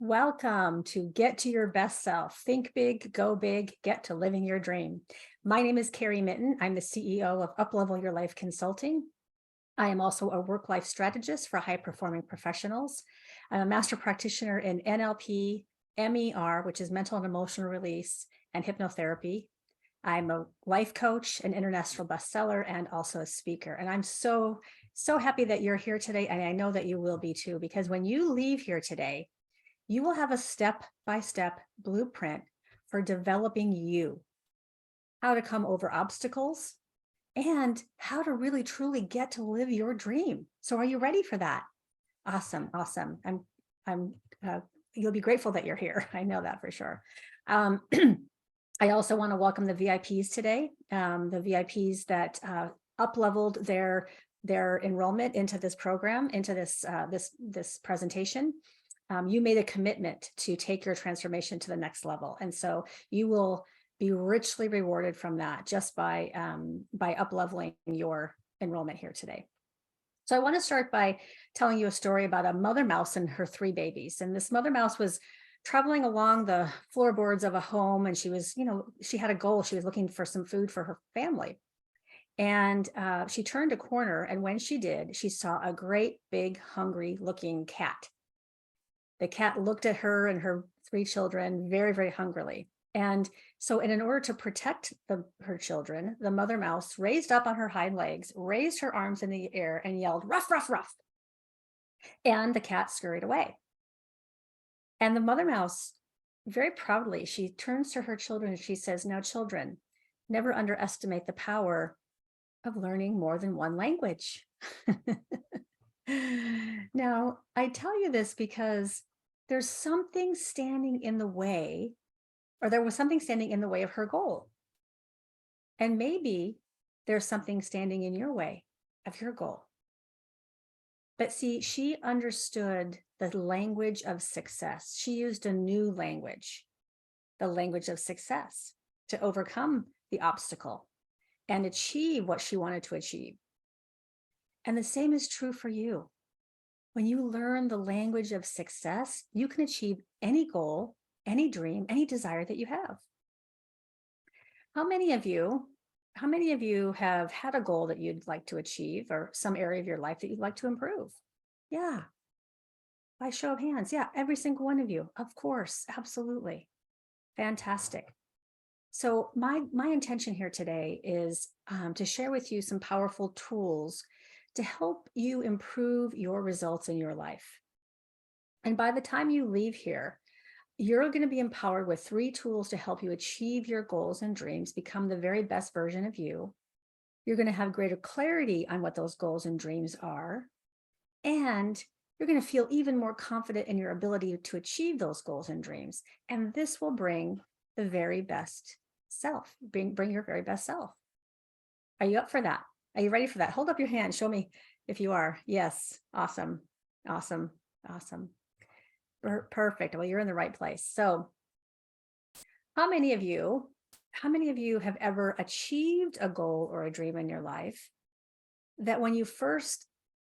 Welcome to Get to Your Best Self. Think big, go big, get to living your dream. My name is Carrie Mitten. I'm the CEO of Uplevel Your Life Consulting. I am also a work-life strategist for high-performing professionals. I'm a master practitioner in NLP, MER, which is mental and emotional release, and hypnotherapy. I'm a life coach, an international bestseller, and also a speaker. And I'm so happy that you're here today. And I know that you will be too, because when you leave here today, you will have a step-by-step blueprint for developing you, how to come over obstacles, and how to really truly get to live your dream. So are you ready for that? Awesome, awesome. I'm you'll be grateful that you're here. I know that for sure. Um, I also want to welcome the VIPs today, the VIPs that up-leveled their enrollment into this program, into this presentation. You made a commitment to take your transformation to the next level. And so you will be richly rewarded from that just by up-leveling your enrollment here today. So I want to start by telling you a story about a mother mouse and her three babies. And this mother mouse was traveling along the floorboards of a home, and she was, she had a goal. She was looking for some food for her family. And she turned a corner, and when she did, she saw a great big hungry looking cat. The cat looked at her and her three children very, very hungrily. And so in order to protect her children, the mother mouse raised up on her hind legs, raised her arms in the air and yelled, "Ruff, ruff, ruff." And the cat scurried away. And the mother mouse, very proudly, she turns to her children and she says, "Now, children, never underestimate the power of learning more than one language." Now, I tell you this because there's something standing in the way, or there was something standing in the way of her goal. And maybe there's something standing in your way of your goal. But see, she understood the language of success. She used a new language, the language of success, to overcome the obstacle and achieve what she wanted to achieve. And the same is true for you. When you learn the language of success, you can achieve any goal, any dream, any desire that you have. How many of you have had a goal that you'd like to achieve, or some area of your life that you'd like to improve? Yeah, by show of hands. Yeah, every single one of you. Of course, absolutely. Fantastic. So my intention here today is to share with you some powerful tools to help you improve your results in your life. And by the time you leave here, you're going to be empowered with 3 tools to help you achieve your goals and dreams, become the very best version of you. You're going to have greater clarity on what those goals and dreams are. And you're going to feel even more confident in your ability to achieve those goals and dreams. And this will bring the very best self, bring your very best self. Are you up for that? Are you ready for that? Hold up your hand. Show me if you are. Yes. Awesome. Awesome. Awesome. Perfect. Well, you're in the right place. So how many of you have ever achieved a goal or a dream in your life that when you first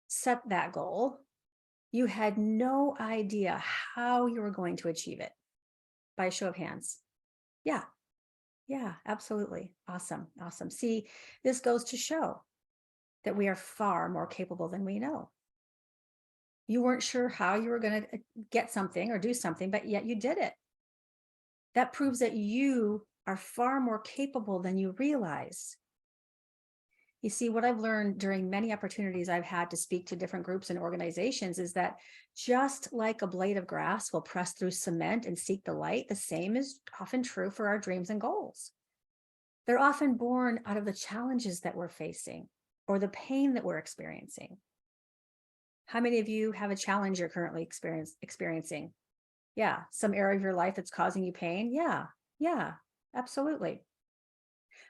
set that goal, you had no idea how you were going to achieve it? By a show of hands. Yeah. Yeah, absolutely. Awesome. Awesome. See, this goes to show that we are far more capable than we know. You weren't sure how you were going to get something or do something, but yet you did it. That proves that you are far more capable than you realize. You see, what I've learned during many opportunities I've had to speak to different groups and organizations is that just like a blade of grass will press through cement and seek the light, the same is often true for our dreams and goals. They're often born out of the challenges that we're facing or the pain that we're experiencing. How many of you have a challenge you're currently experiencing? Yeah, some area of your life that's causing you pain? Yeah, absolutely.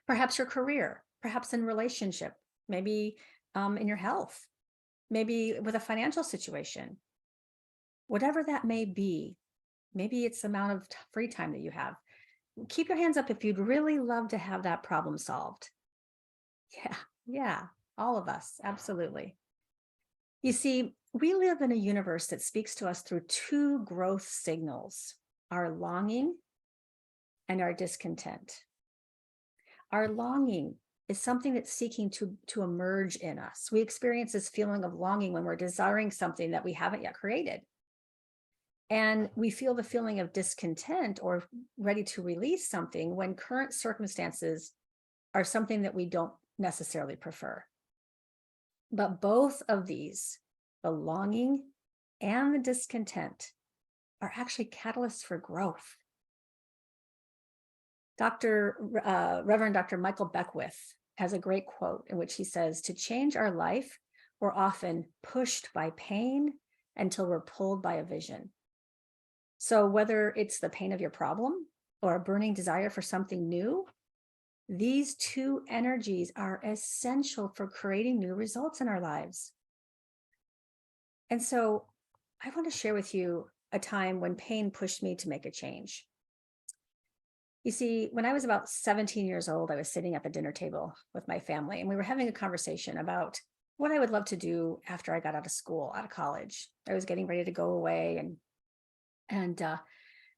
Perhaps your career, perhaps in relationship, maybe in your health, maybe with a financial situation. Whatever that may be, maybe it's the amount of free time that you have. Keep your hands up if you'd really love to have that problem solved. Yeah, all of us, absolutely. You see, we live in a universe that speaks to us through two growth signals: our longing and our discontent. Our longing is something that's seeking to emerge in us. We experience this feeling of longing when we're desiring something that we haven't yet created. And we feel the feeling of discontent or ready to release something when current circumstances are something that we don't necessarily prefer. But both of these, the longing and the discontent, are actually catalysts for growth. Reverend Dr. Michael Beckwith has a great quote in which he says, "To change our life, we're often pushed by pain until we're pulled by a vision." So whether it's the pain of your problem or a burning desire for something new, these two energies are essential for creating new results in our lives. And so I want to share with you a time when pain pushed me to make a change. You see, when I was about 17 years old, I was sitting at the dinner table with my family, and we were having a conversation about what I would love to do after I got out of school, out of college. I was getting ready to go away, and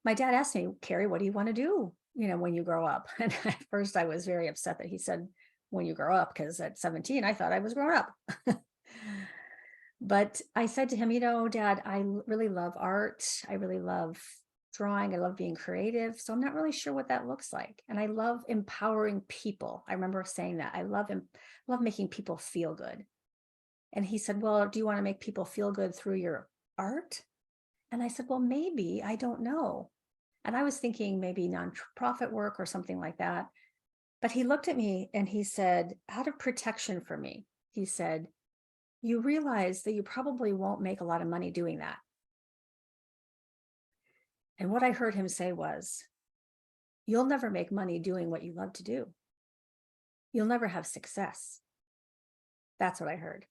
my dad asked me, "Carrie, what do you want to do, when you grow up?" And at first, I was very upset that he said, "When you grow up," because at 17, I thought I was grown up. But I said to him, "Dad, really love art. I really love drawing. I love being creative. So I'm not really sure what that looks like. And I love empowering people." I remember saying that. Love making people feel good." And he said, "Well, do you want to make people feel good through your art?" And I said, "Well, maybe, I don't know." And I was thinking maybe nonprofit work or something like that. But he looked at me and he said, out of protection for me, he said, "You realize that you probably won't make a lot of money doing that." And what I heard him say was, "You'll never make money doing what you love to do. You'll never have success." That's what I heard.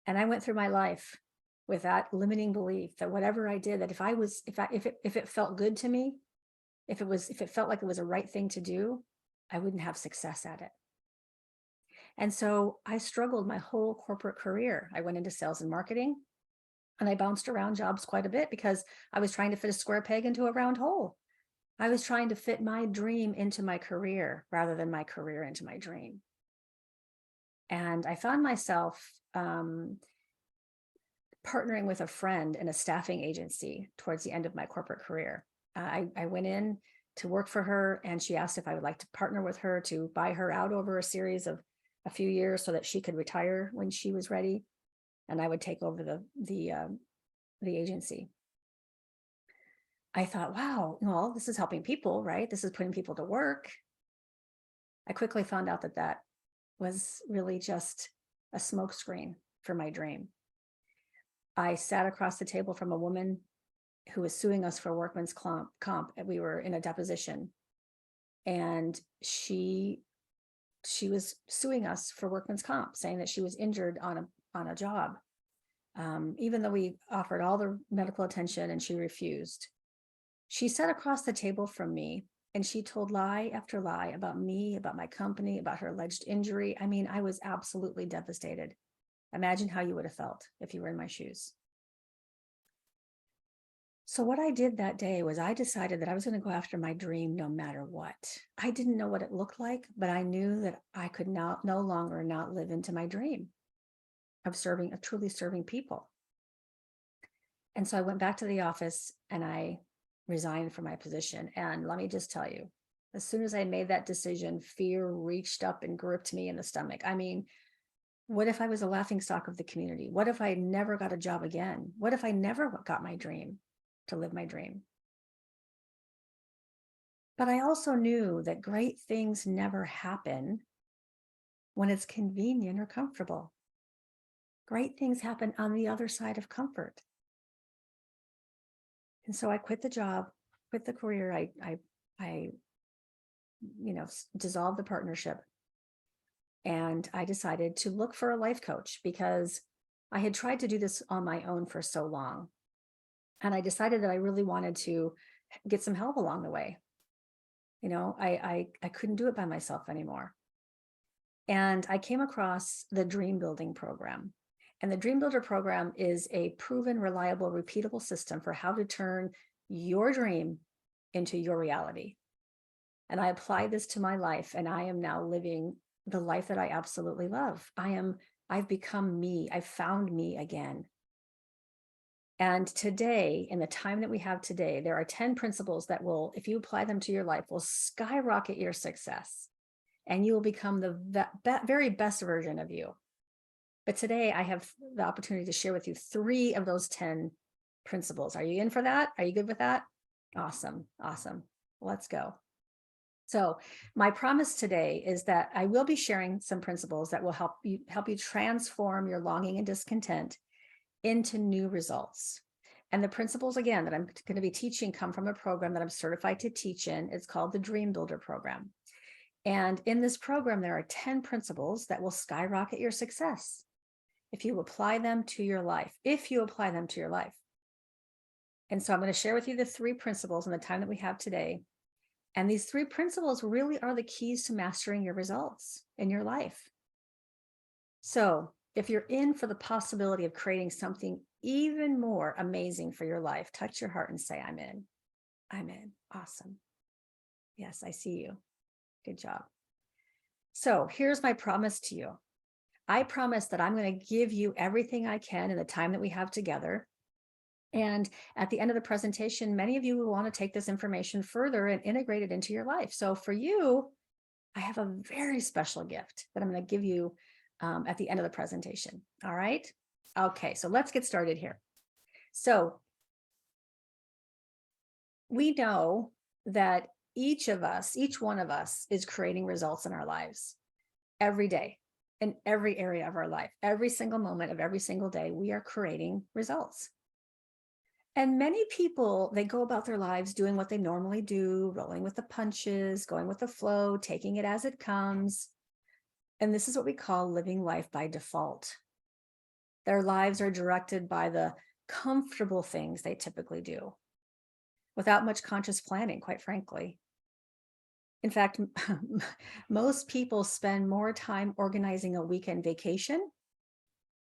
And I went through my life with that limiting belief that whatever I did, that if it felt good to me, if it felt like it was a right thing to do, I wouldn't have success at it. And so I struggled my whole corporate career. I went into sales and marketing, and I bounced around jobs quite a bit because I was trying to fit a square peg into a round hole. I was trying to fit my dream into my career rather than my career into my dream. And I found myself partnering with a friend in a staffing agency towards the end of my corporate career. I went in to work for her, and she asked if I would like to partner with her to buy her out over a series of a few years so that she could retire when she was ready, and I would take over the agency. I thought, wow, well, this is helping people, right? This is putting people to work. I quickly found out that that was really just a smokescreen for my dream. I sat across the table from a woman who was suing us for workman's comp. And we were in a deposition, and she was suing us for workman's comp, saying that she was injured on a job, even though we offered all the medical attention and she refused. She sat across the table from me, and she told lie after lie about me, about my company, about her alleged injury. I mean, I was absolutely devastated. Imagine how you would have felt if you were in my shoes. So what I did that day was I decided that I was going to go after my dream no matter what. I didn't know what it looked like, but I knew that I could no longer not live into my dream of truly serving people. And so I went back to the office and I resigned from my position. And let me just tell you, as soon as I made that decision, fear reached up and gripped me in the stomach. I mean, what if I was a laughingstock of the community? What if I never got a job again? What if I never got my dream to live my dream? But I also knew that great things never happen when it's convenient or comfortable. Great things happen on the other side of comfort. And so I quit the job, quit the career. I dissolved the partnership, and I decided to look for a life coach because I had tried to do this on my own for so long. And I decided that I really wanted to get some help along the way. I couldn't do it by myself anymore. And I came across the Dream Building program. And the Dream Builder program is a proven, reliable, repeatable system for how to turn your dream into your reality. And I apply this to my life, and I am now living the life that I absolutely love. I've become me. I've found me again. And today, in the time that we have today, there are 10 principles that will, if you apply them to your life, will skyrocket your success, and you will become the very best version of you. But today I have the opportunity to share with you 3 of those 10 principles. Are you in for that? Are you good with that? Awesome. Awesome. Let's go. So my promise today is that I will be sharing some principles that will help you transform your longing and discontent into new results. And the principles, again, that I'm going to be teaching come from a program that I'm certified to teach in. It's called the Dream Builder program. And in this program, there are 10 principles that will skyrocket your success if you apply them to your life, And so I'm going to share with you the 3 principles in the time that we have today. And these 3 principles really are the keys to mastering your results in your life. So if you're in for the possibility of creating something even more amazing for your life, touch your heart and say, I'm in. I'm in. Awesome. Yes, I see you. Good job. So here's my promise to you. I promise that I'm going to give you everything I can in the time that we have together. And at the end of the presentation, many of you will want to take this information further and integrate it into your life. So for you, I have a very special gift that I'm going to give you at the end of the presentation. All right. Okay, so let's get started here. So we know that each one of us is creating results in our lives every day, in every area of our life. Every single moment of every single day, we are creating results. And many people, they go about their lives doing what they normally do, rolling with the punches, going with the flow, taking it as it comes. And this is what we call living life by default. Their lives are directed by the comfortable things they typically do, without much conscious planning, quite frankly. In fact, most people spend more time organizing a weekend vacation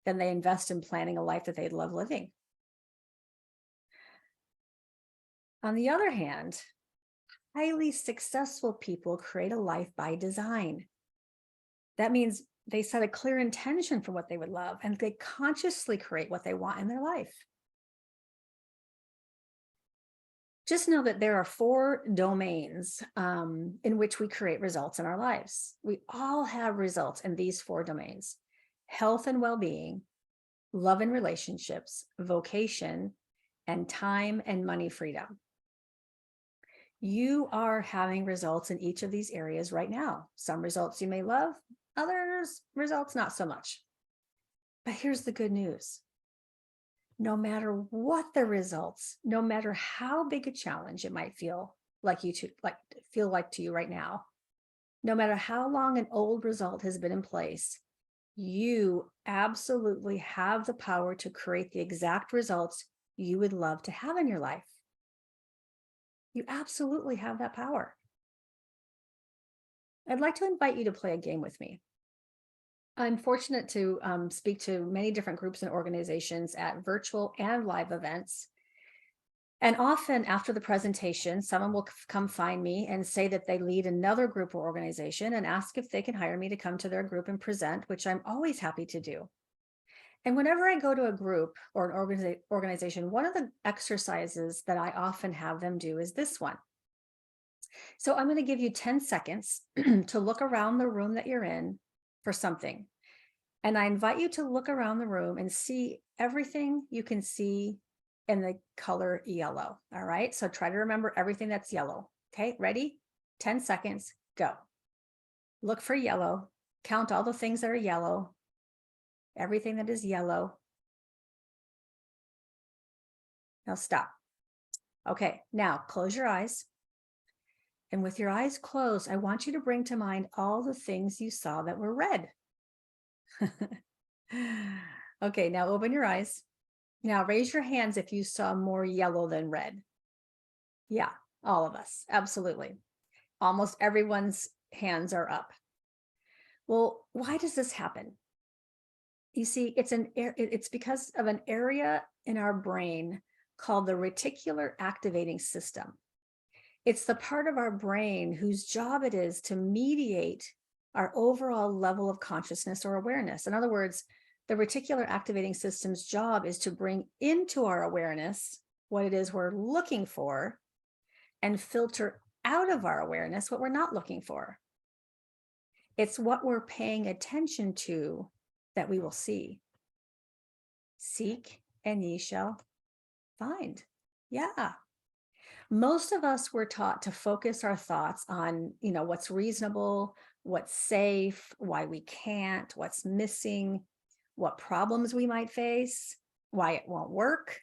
than they invest in planning a life that they love living. On the other hand, highly successful people create a life by design. That means they set a clear intention for what they would love, and they consciously create what they want in their life. Just know that there are 4 domains in which we create results in our lives. We all have results in these 4 domains: health and well-being, love and relationships, vocation, and time and money freedom. You are having results in each of these areas right now. Some results you may love, others results not so much. But here's the good news. No matter what the results, no matter how big a challenge it might feel like to you right now, no matter how long an old result has been in place, you absolutely have the power to create the exact results you would love to have in your life. You absolutely have that power. I'd like to invite you to play a game with me. I'm fortunate to speak to many different groups and organizations at virtual and live events. And often after the presentation, someone will come find me and say that they lead another group or organization and ask if they can hire me to come to their group and present, which I'm always happy to do. And whenever I go to a group or an organization, one of the exercises that I often have them do is this one. So I'm going to give you 10 seconds to look around the room that you're in for something. And I invite you to look around the room and see everything you can see in the color yellow. All right. So try to remember everything that's yellow. Okay. Ready? 10 seconds. Go. Look for yellow. Count all the things that are yellow. Everything that is yellow. Now stop. Okay. Now close your eyes. And with your eyes closed, I want you to bring to mind all the things you saw that were red. Okay. Now open your eyes. Now raise your hands if you saw more yellow than red. Yeah, all of us. Absolutely. Almost everyone's hands are up. Well, why does this happen? You see, it's because of an area in our brain called the reticular activating system. It's the part of our brain whose job it is to mediate our overall level of consciousness or awareness. In other words, the reticular activating system's job is to bring into our awareness what it is we're looking for and filter out of our awareness what we're not looking for. It's what we're paying attention to that we will see. Seek and ye shall find. Yeah. Most of us were taught to focus our thoughts on, what's reasonable, what's safe, why we can't, what's missing, what problems we might face, why it won't work.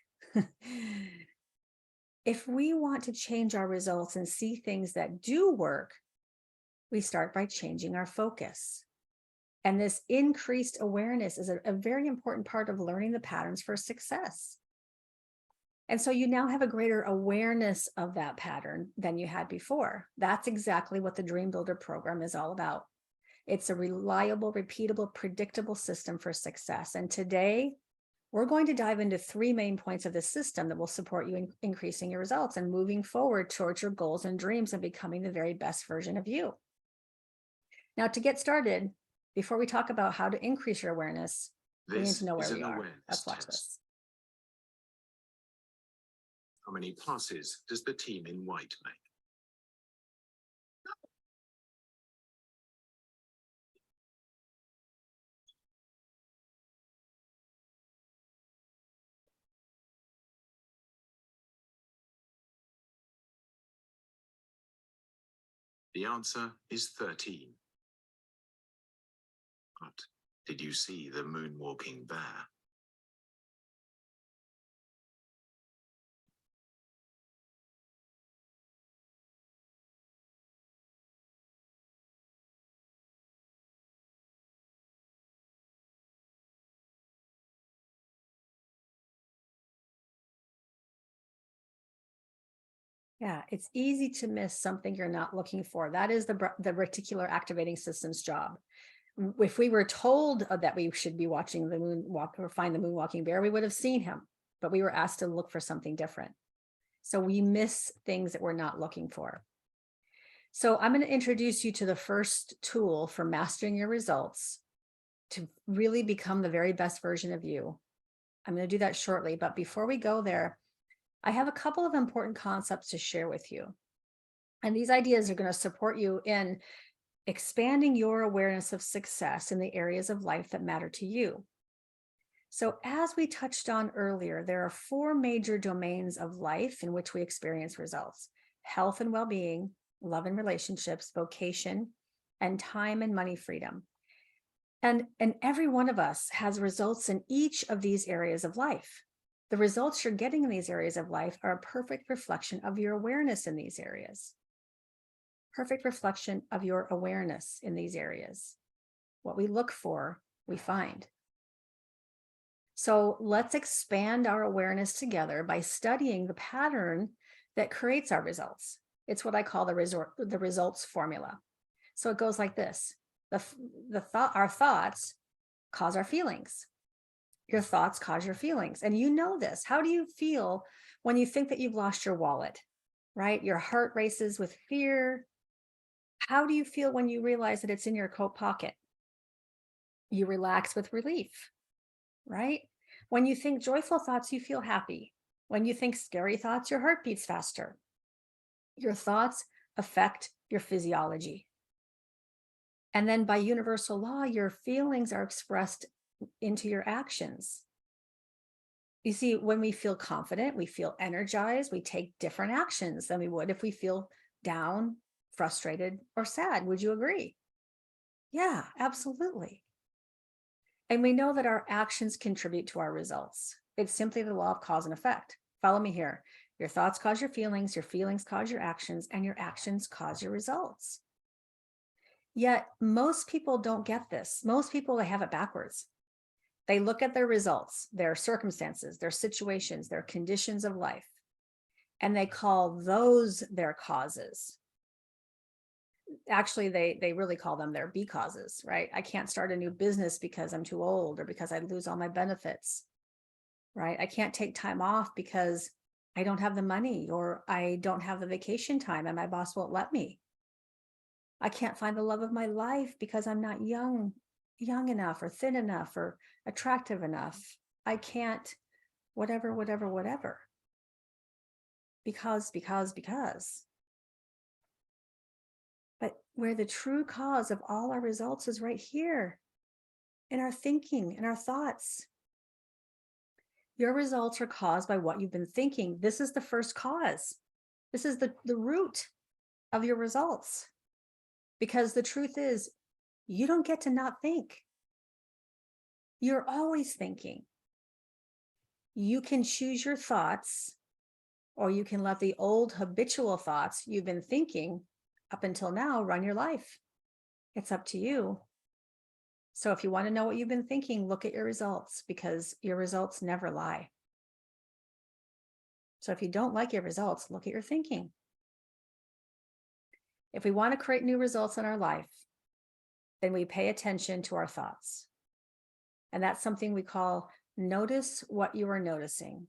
If we want to change our results and see things that do work, we start by changing our focus. And this increased awareness is a very important part of learning the patterns for success. And so you now have a greater awareness of that pattern than you had before. That's exactly what the Dream Builder program is all about. It's a reliable, repeatable, predictable system for success. And today, we're going to dive into 3 main points of the system that will support you in increasing your results and moving forward towards your goals and dreams and becoming the very best version of you. Now, to get started, before we talk about how to increase your awareness, we need to know where we are. Let's watch this. How many passes does the team in white make? The answer is 13. But did you see the moonwalking bear? Yeah, it's easy to miss something you're not looking for. That is the reticular activating system's job. If we were told that we should be watching the moon walk or find the moonwalking bear, we would have seen him, but we were asked to look for something different. So we miss things that we're not looking for. So I'm going to introduce you to the first tool for mastering your results to really become the very best version of you. I'm going to do that shortly, but before we go there, I have a couple of important concepts to share with you. And these ideas are going to support you in expanding your awareness of success in the areas of life that matter to you. So as we touched on earlier, there are 4 major domains of life in which we experience results: health and well-being, love and relationships, vocation, and time and money freedom. And every one of us has results in each of these areas of life. The results you're getting in these areas of life are a perfect reflection of your awareness in these areas. Perfect reflection of your awareness in these areas. What we look for, we find. So let's expand our awareness together by studying the pattern that creates our results. It's what I call the results formula. So it goes like this. Our thoughts cause our feelings. Your thoughts cause your feelings. And you know this. How do you feel when you think that you've lost your wallet, right? Your heart races with fear. How do you feel when you realize that it's in your coat pocket? You relax with relief, right? When you think joyful thoughts, you feel happy. When you think scary thoughts, your heart beats faster. Your thoughts affect your physiology. And then by universal law, your feelings are expressed into your actions. You see, when we feel confident, we feel energized, we take different actions than we would if we feel down, frustrated, or sad. Would you agree? Yeah, absolutely. And we know that our actions contribute to our results. It's simply the law of cause and effect. Follow me here. Your thoughts cause your feelings cause your actions, and your actions cause your results. Yet most people don't get this. Most people, they have it backwards. They look at their results, their circumstances, their situations, their conditions of life, and they call those their causes. Actually, they really call them their B causes, right? I can't start a new business because I'm too old or because I lose all my benefits, right? I can't take time off because I don't have the money or I don't have the vacation time and my boss won't let me. I can't find the love of my life because I'm not young enough or thin enough or attractive enough. I can't whatever, whatever, whatever. Because. But where the true cause of all our results is right here in our thinking, in our thoughts. Your results are caused by what you've been thinking. This is the first cause. This is the root of your results. Because the truth is, you don't get to not think. You're always thinking. You can choose your thoughts, or you can let the old habitual thoughts you've been thinking up until now run your life. It's up to you. So if you want to know what you've been thinking, look at your results, because your results never lie. So if you don't like your results, look at your thinking. If we want to create new results in our life, then we pay attention to our thoughts. And that's something we call notice what you are noticing.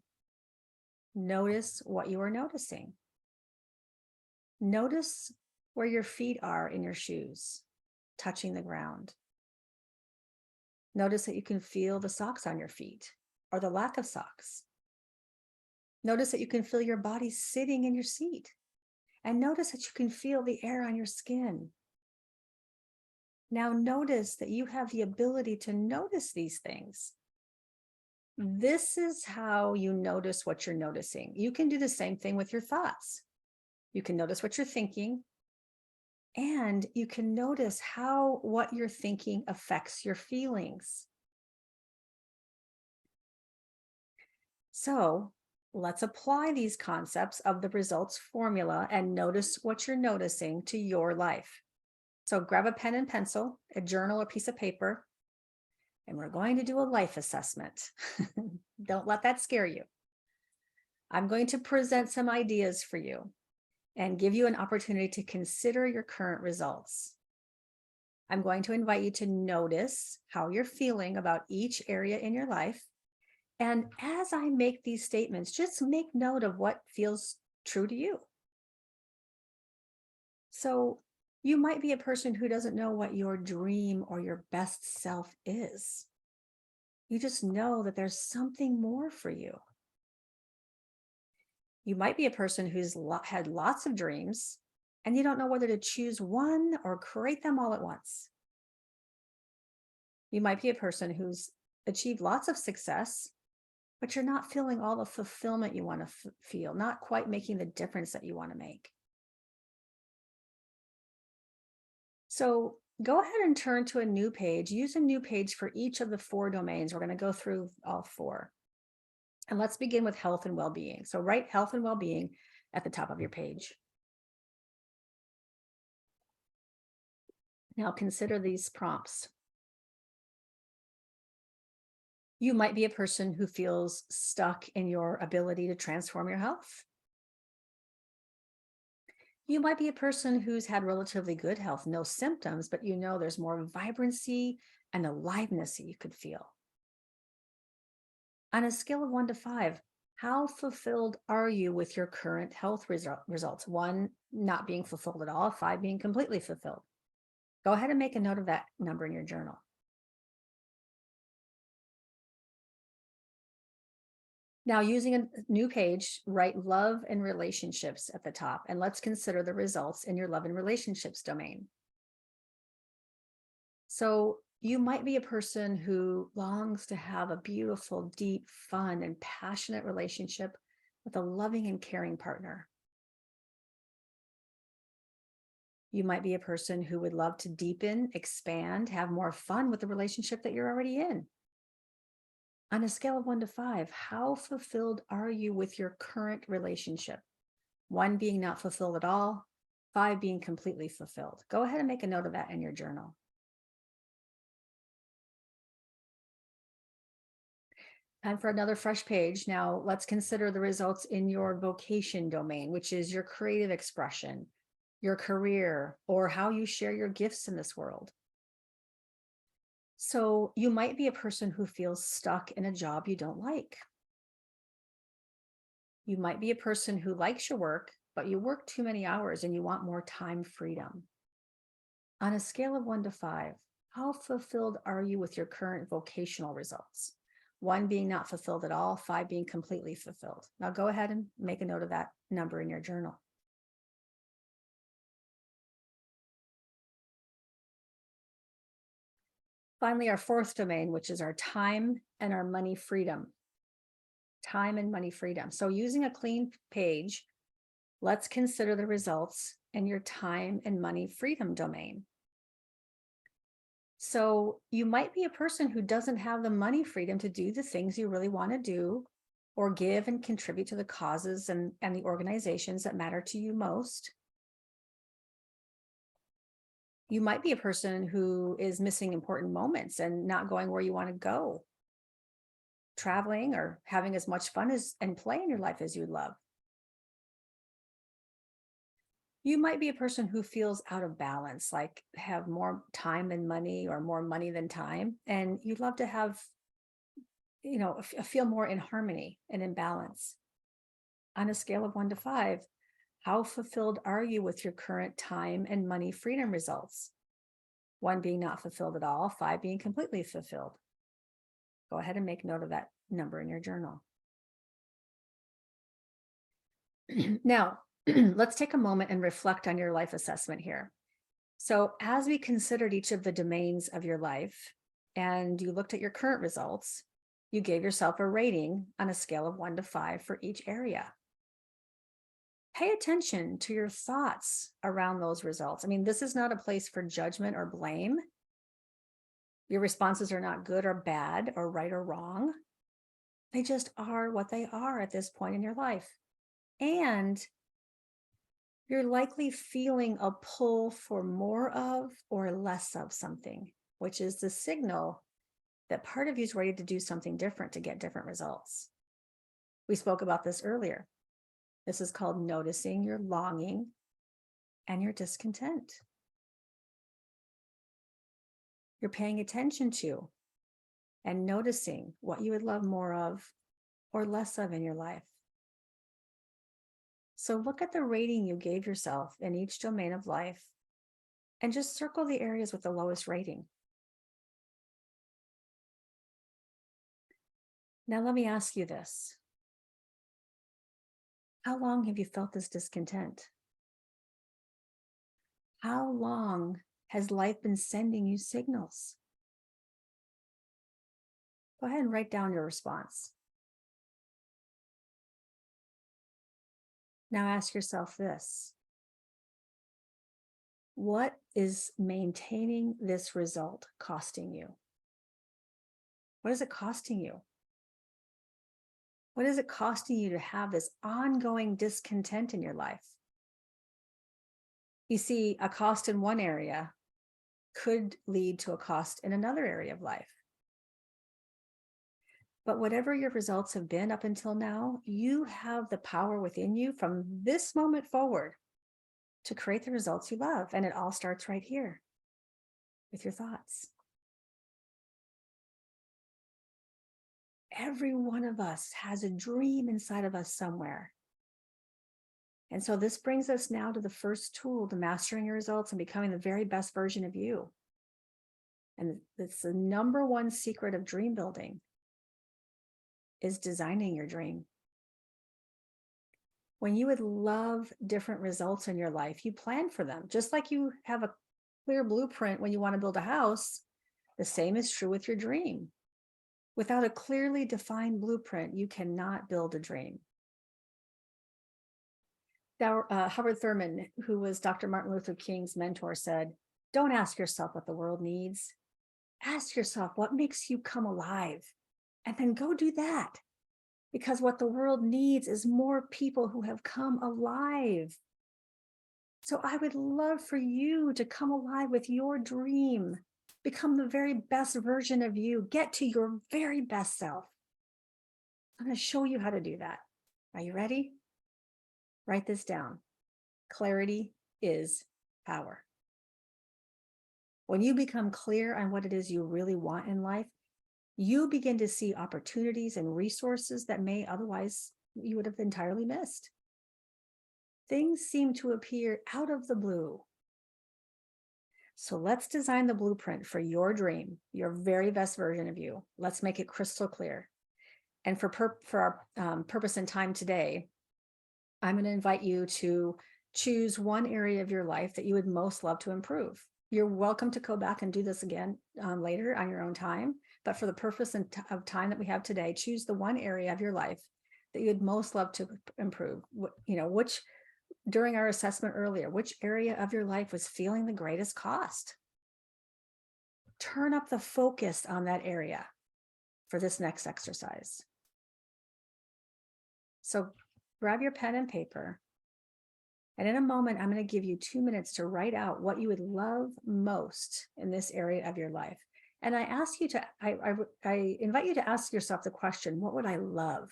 Notice what you are noticing. Notice where your feet are in your shoes, touching the ground. Notice that you can feel the socks on your feet or the lack of socks. Notice that you can feel your body sitting in your seat. And notice that you can feel the air on your skin. Now notice that you have the ability to notice these things. This is how you notice what you're noticing. You can do the same thing with your thoughts. You can notice what you're thinking, and you can notice how what you're thinking affects your feelings. So let's apply these concepts of the results formula and notice what you're noticing to your life. So grab a pen and pencil, a journal, a piece of paper, and we're going to do a life assessment. Don't let that scare you. I'm going to present some ideas for you and give you an opportunity to consider your current results. I'm going to invite you to notice how you're feeling about each area in your life. And as I make these statements, just make note of what feels true to you. So you might be a person who doesn't know what your dream or your best self is. You just know that there's something more for you. You might be a person who's had lots of dreams and you don't know whether to choose one or create them all at once. You might be a person who's achieved lots of success, but you're not feeling all the fulfillment you want to feel, not quite making the difference that you want to make. So go ahead and turn to a new page. Use a new page for each of the 4 domains. We're going to go through all 4. And let's begin with health and well-being. So write health and well-being at the top of your page. Now consider these prompts. You might be a person who feels stuck in your ability to transform your health. You might be a person who's had relatively good health, no symptoms, but you know there's more vibrancy and aliveness that you could feel. On a scale of 1 to 5, how fulfilled are you with your current health results? 1, not being fulfilled at all, 5, being completely fulfilled. Go ahead and make a note of that number in your journal. Now, using a new page, write love and relationships at the top, and let's consider the results in your love and relationships domain. So you might be a person who longs to have a beautiful, deep, fun, and passionate relationship with a loving and caring partner. You might be a person who would love to deepen, expand, have more fun with the relationship that you're already in. On a scale of 1 to 5, how fulfilled are you with your current relationship? 1 being not fulfilled at all, 5 being completely fulfilled. Go ahead and make a note of that in your journal. Time for another fresh page. Now let's consider the results in your vocation domain, which is your creative expression, your career, or how you share your gifts in this world. So you might be a person who feels stuck in a job you don't like. You might be a person who likes your work, but you work too many hours and you want more time freedom. On a scale of 1 to 5, how fulfilled are you with your current vocational results? 1 being not fulfilled at all, 5 being completely fulfilled. Now go ahead and make a note of that number in your journal. Finally, our 4th domain, which is our time and our money freedom. Time and money freedom. So using a clean page, let's consider the results in your time and money freedom domain. So you might be a person who doesn't have the money freedom to do the things you really want to do or give and contribute to the causes and the organizations that matter to you most. You might be a person who is missing important moments and not going where you want to go, traveling or having as much fun and play in your life as you'd love. You might be a person who feels out of balance, like have more time than money or more money than time, and you'd love to have, feel more in harmony and in balance. On a scale of 1 to 5, how fulfilled are you with your current time and money freedom results? 1 being not fulfilled at all, 5 being completely fulfilled. Go ahead and make note of that number in your journal. Now, let's take a moment and reflect on your life assessment here. So as we considered each of the domains of your life and you looked at your current results, you gave yourself a rating on a scale of 1 to 5 for each area. Pay attention to your thoughts around those results. I mean, this is not a place for judgment or blame. Your responses are not good or bad or right or wrong. They just are what they are at this point in your life. And you're likely feeling a pull for more of or less of something, which is the signal that part of you is ready to do something different to get different results. We spoke about this earlier. This is called noticing your longing and your discontent. You're paying attention to and noticing what you would love more of or less of in your life. So look at the rating you gave yourself in each domain of life and just circle the areas with the lowest rating. Now, let me ask you this. How long have you felt this discontent? How long has life been sending you signals? Go ahead and write down your response. Now ask yourself this. What is maintaining this result costing you? What is it costing you? What is it costing you to have this ongoing discontent in your life? You see, a cost in one area could lead to a cost in another area of life. But whatever your results have been up until now, you have the power within you from this moment forward to create the results you love. And it all starts right here with your thoughts. Every one of us has a dream inside of us somewhere. And so this brings us now to the first tool to mastering your results and becoming the very best version of you. And it's the number one secret of dream building is designing your dream. When you would love different results in your life, you plan for them. Just like you have a clear blueprint when you want to build a house, the same is true with your dream. Without a clearly defined blueprint, you cannot build a dream. Now, Howard Thurman, who was Dr. Martin Luther King's mentor, said, "Don't ask yourself what the world needs. Ask yourself what makes you come alive, and then go do that. Because what the world needs is more people who have come alive." So I would love for you to come alive with your dream. Become the very best version of you. Get to your very best self. I'm going to show you how to do that. Are you ready? Write this down. Clarity is power. When you become clear on what it is you really want in life, you begin to see opportunities and resources that may otherwise you would have entirely missed. Things seem to appear out of the blue. So let's design the blueprint for your dream, your very best version of you. Let's make it crystal clear. And for our purpose and time today, I'm going to invite you to choose one area of your life that you would most love to improve. You're welcome to go back and do this again later on your own time. But for the purpose of time that we have today, choose the one area of your life that you'd most love to improve. Which during our assessment earlier, which area of your life was feeling the greatest cost? Turn up the focus on that area for this next exercise. So grab your pen and paper. And in a moment, I'm going to give you 2 minutes to write out what you would love most in this area of your life. And I invite you to ask yourself the question, what would I love?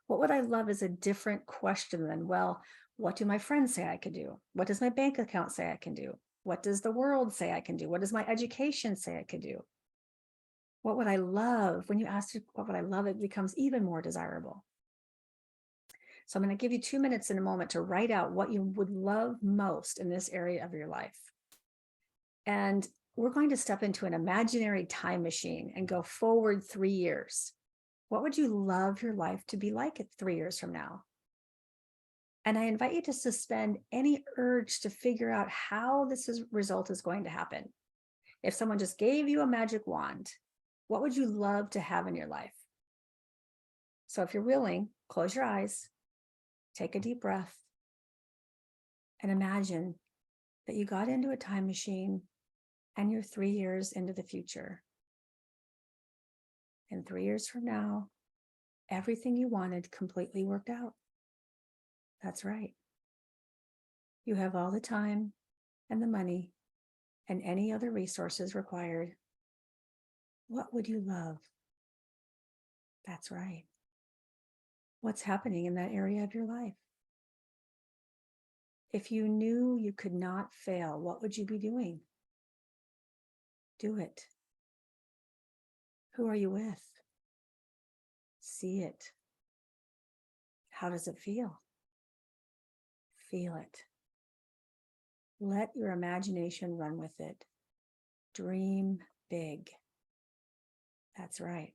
What would I love is a different question than, well, what do my friends say I could do? What does my bank account say I can do? What does the world say I can do? What does my education say I could do? What would I love? When you ask what would I love, it becomes even more desirable. So I'm going to give you 2 minutes in a moment to write out what you would love most in this area of your life. And we're going to step into an imaginary time machine and go forward 3 years. What would you love your life to be like at 3 years from now? And I invite you to suspend any urge to figure out how result is going to happen. If someone just gave you a magic wand, what would you love to have in your life? So if you're willing, close your eyes, take a deep breath, and imagine that you got into a time machine and you're 3 years into the future. And 3 years from now, everything you wanted completely worked out. That's right. You have all the time and the money and any other resources required. What would you love? That's right. What's happening in that area of your life? If you knew you could not fail, what would you be doing? Do it. Who are you with? See it. How does it feel? Feel it. Let your imagination run with it. Dream big. That's right.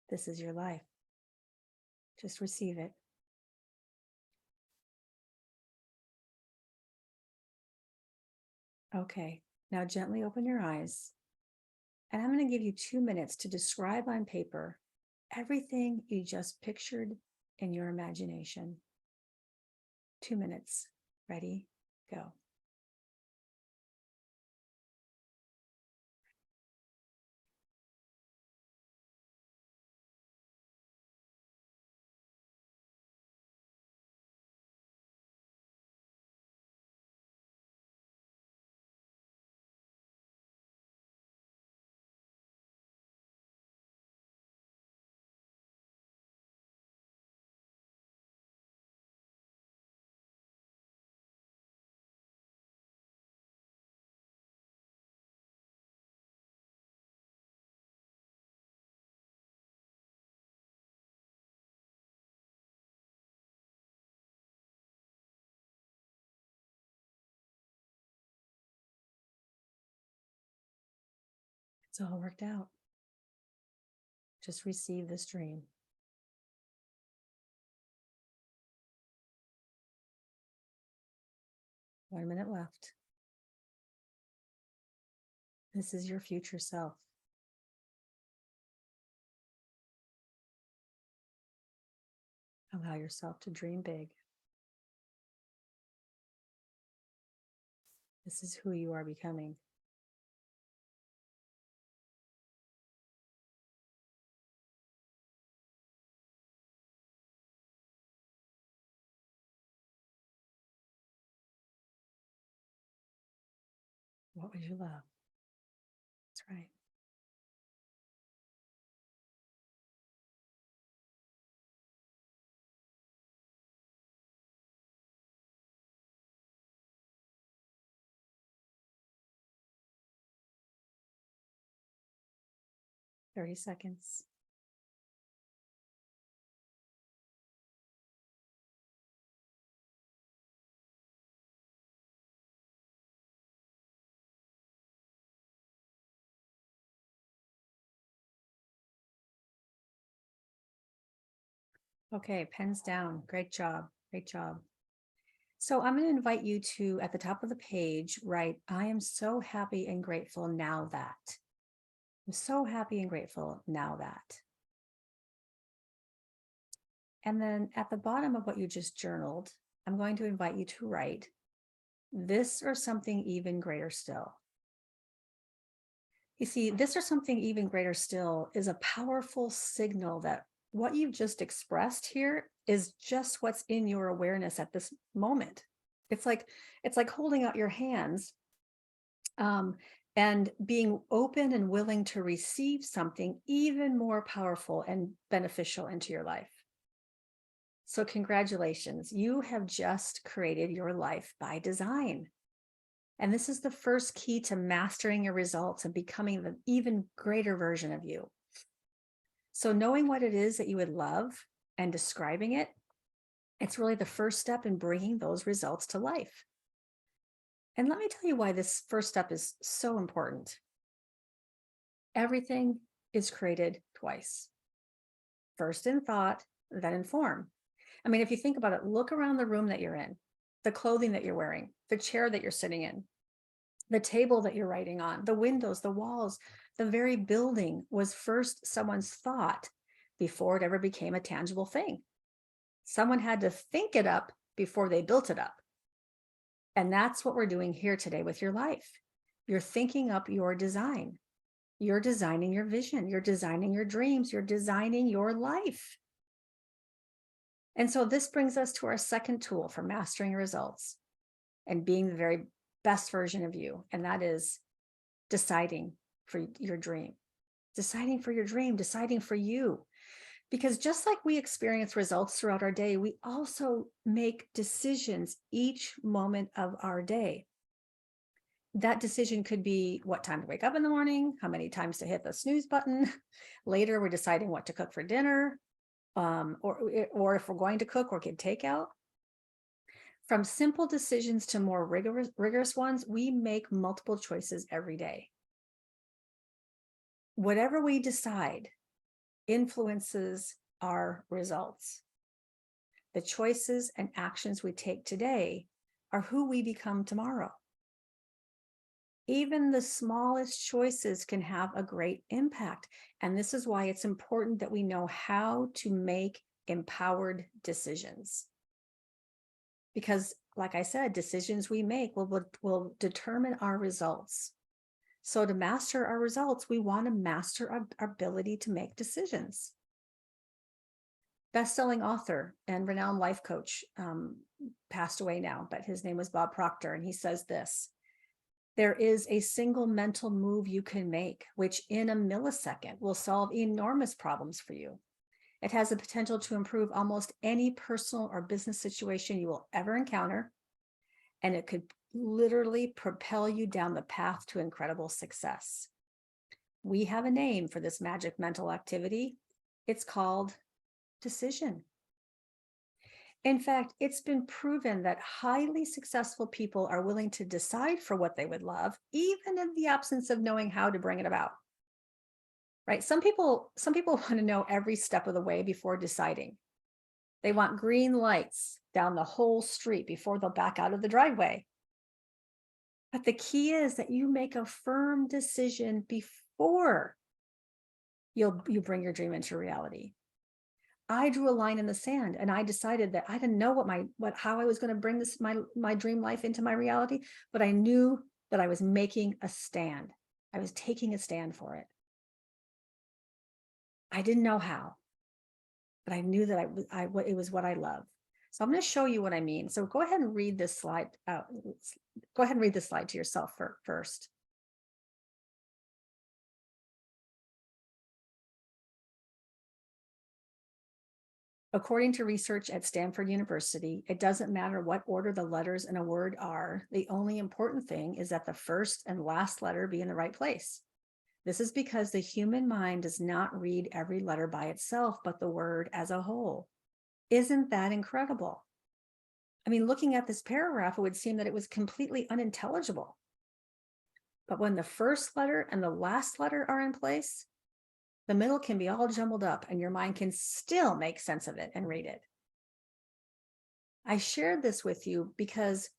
This is your life. Just receive it. Okay, now gently open your eyes. And I'm going to give you 2 minutes to describe on paper everything you just pictured in your imagination. 2 minutes. Ready? Go. It's all worked out. Just receive this dream. 1 minute left. This is your future self. Allow yourself to dream big. This is who you are becoming. What would you love? That's right. 30 seconds. Okay, pens down. Great job. Great job. So I'm going to invite you to, at the top of the page, write, I am so happy and grateful now that. I'm so happy and grateful now that. And then at the bottom of what you just journaled, I'm going to invite you to write this or something even greater still. You see, this or something even greater still is a powerful signal that what you've just expressed here is just what's in your awareness at this moment. It's like holding out your hands and being open and willing to receive something even more powerful and beneficial into your life. So congratulations, you have just created your life by design. And this is the first key to mastering your results and becoming the even greater version of you. So knowing what it is that you would love and describing it, it's really the first step in bringing those results to life. And let me tell you why this first step is so important. Everything is created twice. First in thought, then in form. I mean, if you think about it, look around the room that you're in, the clothing that you're wearing, the chair that you're sitting in, the table that you're writing on, the windows, the walls, the very building was first someone's thought before it ever became a tangible thing. Someone had to think it up before they built it up. And that's what we're doing here today with your life. You're thinking up your design. You're designing your vision. You're designing your dreams. You're designing your life. And so this brings us to our second tool for mastering results and being the very best version of you. And that is deciding for your dream, deciding for your dream, deciding for you. Because just like we experience results throughout our day, we also make decisions each moment of our day. That decision could be what time to wake up in the morning, how many times to hit the snooze button. Later, we're deciding what to cook for dinner, or if we're going to cook or get takeout. From simple decisions to more rigorous ones, we make multiple choices every day. Whatever we decide influences our results. The choices and actions we take today are who we become tomorrow. Even the smallest choices can have a great impact. And this is why it's important that we know how to make empowered decisions. Because, like I said, decisions we make will determine our results. So to master our results, we want to master our ability to make decisions. Best-selling author and renowned life coach passed away now, but his name was Bob Proctor, and he says this: there is a single mental move you can make, which in a millisecond will solve enormous problems for you. It has the potential to improve almost any personal or business situation you will ever encounter, and it could literally propel you down the path to incredible success. We have a name for this magic mental activity. It's called decision. In fact, it's been proven that highly successful people are willing to decide for what they would love, even in the absence of knowing how to bring it about. Right? Some people want to know every step of the way before deciding. They want green lights down the whole street before they'll back out of the driveway. But the key is that you make a firm decision before you bring your dream into reality. I drew a line in the sand and I decided that I didn't know how I was going to bring my dream life into my reality, but I knew that I was making a stand. I was taking a stand for it. I didn't know how, but I knew that it was what I love. So I'm going to show you what I mean. So go ahead and read this slide. Go ahead and read this slide to yourself first. According to research at Stanford University, it doesn't matter what order the letters in a word are. The only important thing is that the first and last letter be in the right place. This is because the human mind does not read every letter by itself, but the word as a whole. Isn't that incredible? I mean, looking at this paragraph, it would seem that it was completely unintelligible. But when the first letter and the last letter are in place, the middle can be all jumbled up and your mind can still make sense of it and read it. I shared this with you because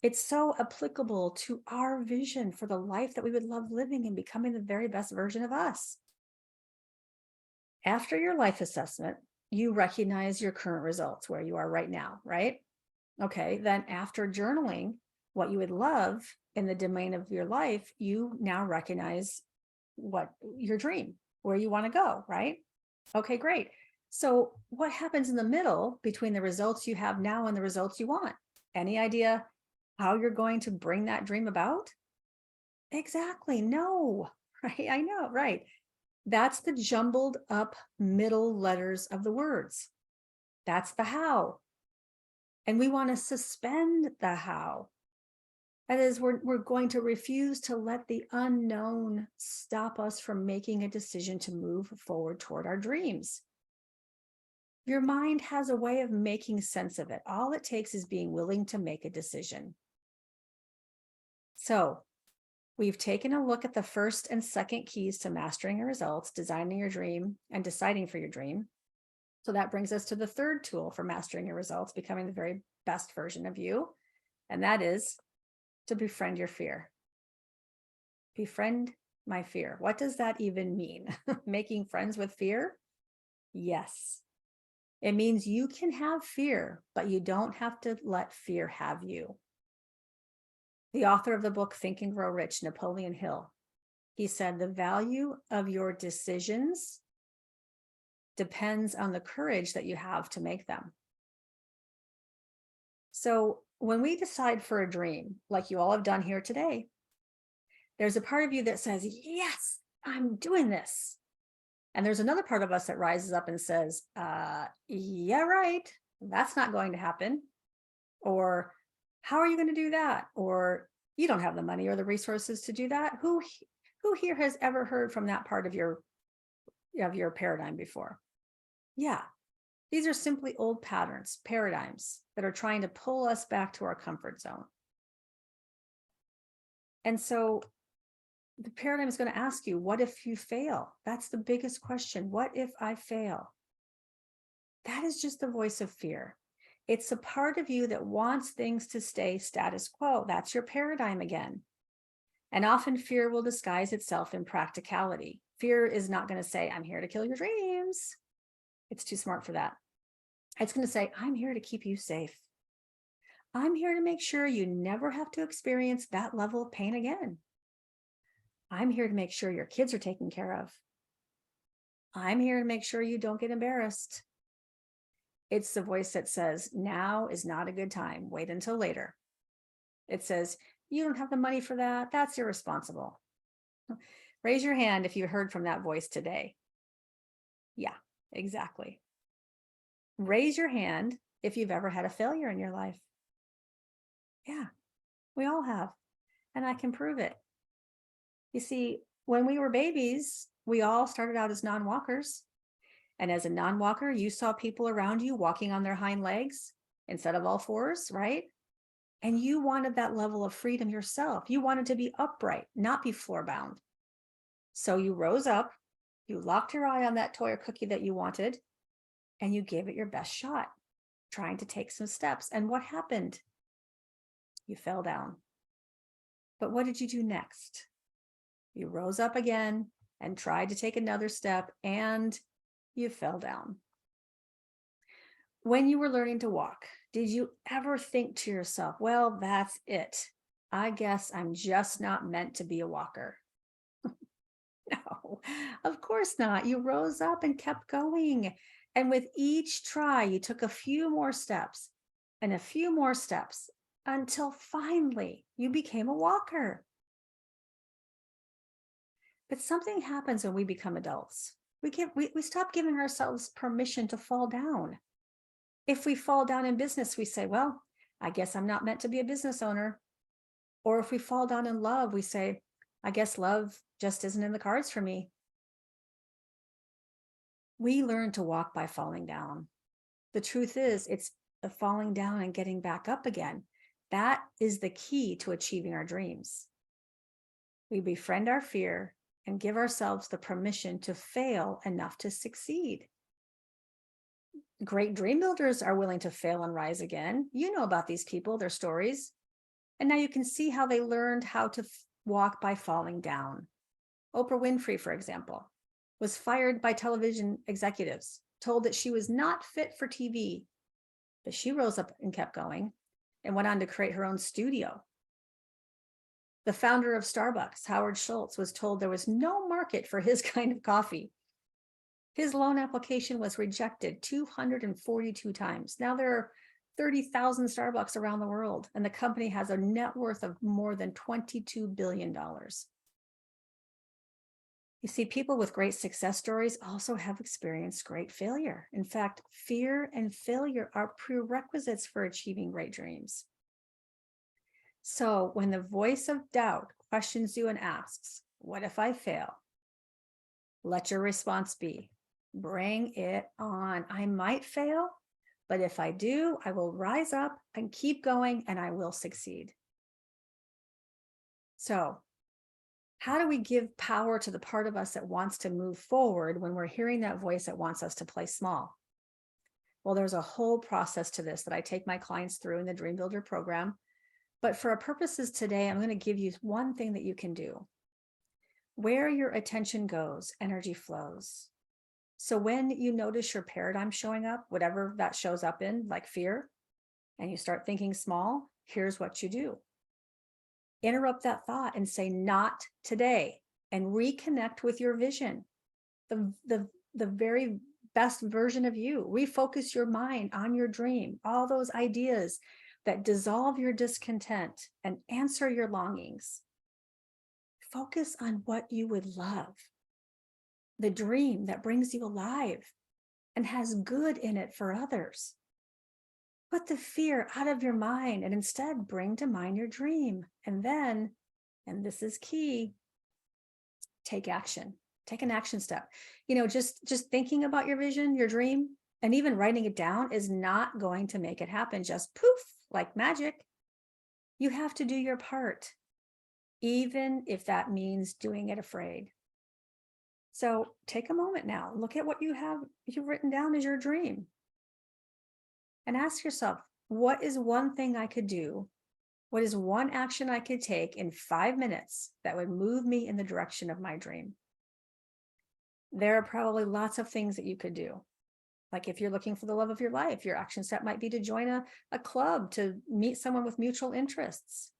it's so applicable to our vision for the life that we would love living and becoming the very best version of us. After your life assessment, you recognize your current results, where you are right now, right? Okay, then after journaling what you would love in the domain of your life, you now recognize what your dream, where you want to go, right? Okay, great. So what happens in the middle between the results you have now and the results you want? Any idea how you're going to bring that dream about? Exactly. No, right? I know, right? That's the jumbled up middle letters of the words. That's the how. And we want to suspend the how. That is, we're going to refuse to let the unknown stop us from making a decision to move forward toward our dreams. Your mind has a way of making sense of it. All it takes is being willing to make a decision. So we've taken a look at the first and second keys to mastering your results, designing your dream, and deciding for your dream. So that brings us to the third tool for mastering your results, becoming the very best version of you. And that is to befriend your fear. Befriend my fear. What does that even mean? Making friends with fear? Yes. It means you can have fear, but you don't have to let fear have you. The author of the book Think and Grow Rich, Napoleon Hill, he said, the value of your decisions depends on the courage that you have to make them. So when we decide for a dream, like you all have done here today, there's a part of you that says, yes, I'm doing this. And there's another part of us that rises up and says, yeah, right, that's not going to happen. Or how are you going to do that? Or you don't have the money or the resources to do that. Who here has ever heard from that part of your paradigm before? Yeah, these are simply old patterns, paradigms that are trying to pull us back to our comfort zone. And so the paradigm is going to ask you, what if you fail? That's the biggest question. What if I fail? That is just the voice of fear. It's a part of you that wants things to stay status quo. That's your paradigm again. And often fear will disguise itself in practicality. Fear is not going to say, I'm here to kill your dreams. It's too smart for that. It's going to say, I'm here to keep you safe. I'm here to make sure you never have to experience that level of pain again. I'm here to make sure your kids are taken care of. I'm here to make sure you don't get embarrassed. It's the voice that says, now is not a good time. Wait until later. It says, you don't have the money for that. That's irresponsible. Raise your hand if you heard from that voice today. Yeah, exactly. Raise your hand if you've ever had a failure in your life. Yeah, we all have. And I can prove it. You see, when we were babies, we all started out as non-walkers. And as a non-walker, you saw people around you walking on their hind legs instead of all fours, right? And you wanted that level of freedom yourself. You wanted to be upright, not be floor bound. So you rose up, you locked your eye on that toy or cookie that you wanted, and you gave it your best shot, trying to take some steps. And what happened? You fell down. But what did you do next? You rose up again and tried to take another step, and you fell down. When you were learning to walk, did you ever think to yourself, well, that's it. I guess I'm just not meant to be a walker? No, of course not. You rose up and kept going. And with each try, you took a few more steps and a few more steps until finally you became a walker. But something happens when we become adults. We stop giving ourselves permission to fall down. If we fall down in business, we say, well, I guess I'm not meant to be a business owner. Or if we fall down in love, we say, I guess love just isn't in the cards for me. We learn to walk by falling down. The truth is, it's the falling down and getting back up again. That is the key to achieving our dreams. We befriend our fear and give ourselves the permission to fail enough to succeed. Great dream builders are willing to fail and rise again. You know about these people, their stories. And now you can see how they learned how to walk by falling down. Oprah Winfrey, for example, was fired by television executives, told that she was not fit for TV, but she rose up and kept going and went on to create her own studio. The founder of Starbucks, Howard Schultz, was told there was no market for his kind of coffee. His loan application was rejected 242 times. Now there are 30,000 Starbucks around the world, and the company has a net worth of more than $22 billion. You see, people with great success stories also have experienced great failure. In fact, fear and failure are prerequisites for achieving great dreams. So when the voice of doubt questions you and asks, "What if I fail?" let your response be, "Bring it on. I might fail, but if I do, I will rise up and keep going and I will succeed." So how do we give power to the part of us that wants to move forward when we're hearing that voice that wants us to play small? Well, there's a whole process to this that I take my clients through in the Dream Builder program. But for our purposes today, I'm going to give you one thing that you can do. Where your attention goes, energy flows. So when you notice your paradigm showing up, whatever that shows up in, like fear, and you start thinking small, here's what you do. Interrupt that thought and say, "Not today," and reconnect with your vision, the very best version of you. Refocus your mind on your dream, all those ideas that dissolve your discontent and answer your longings. Focus on what you would love, the dream that brings you alive and has good in it for others. Put the fear out of your mind and instead bring to mind your dream. And then, and this is key, take action. Take an action step. Just thinking about your vision, your dream, and even writing it down is not going to make it happen just poof, like magic. You have to do your part, even if that means doing it afraid. So take a moment now, look at what you've written down as your dream. And ask yourself, what is one thing I could do? What is one action I could take in 5 minutes that would move me in the direction of my dream? There are probably lots of things that you could do. Like if you're looking for the love of your life, your action step might be to join a club, to meet someone with mutual interests.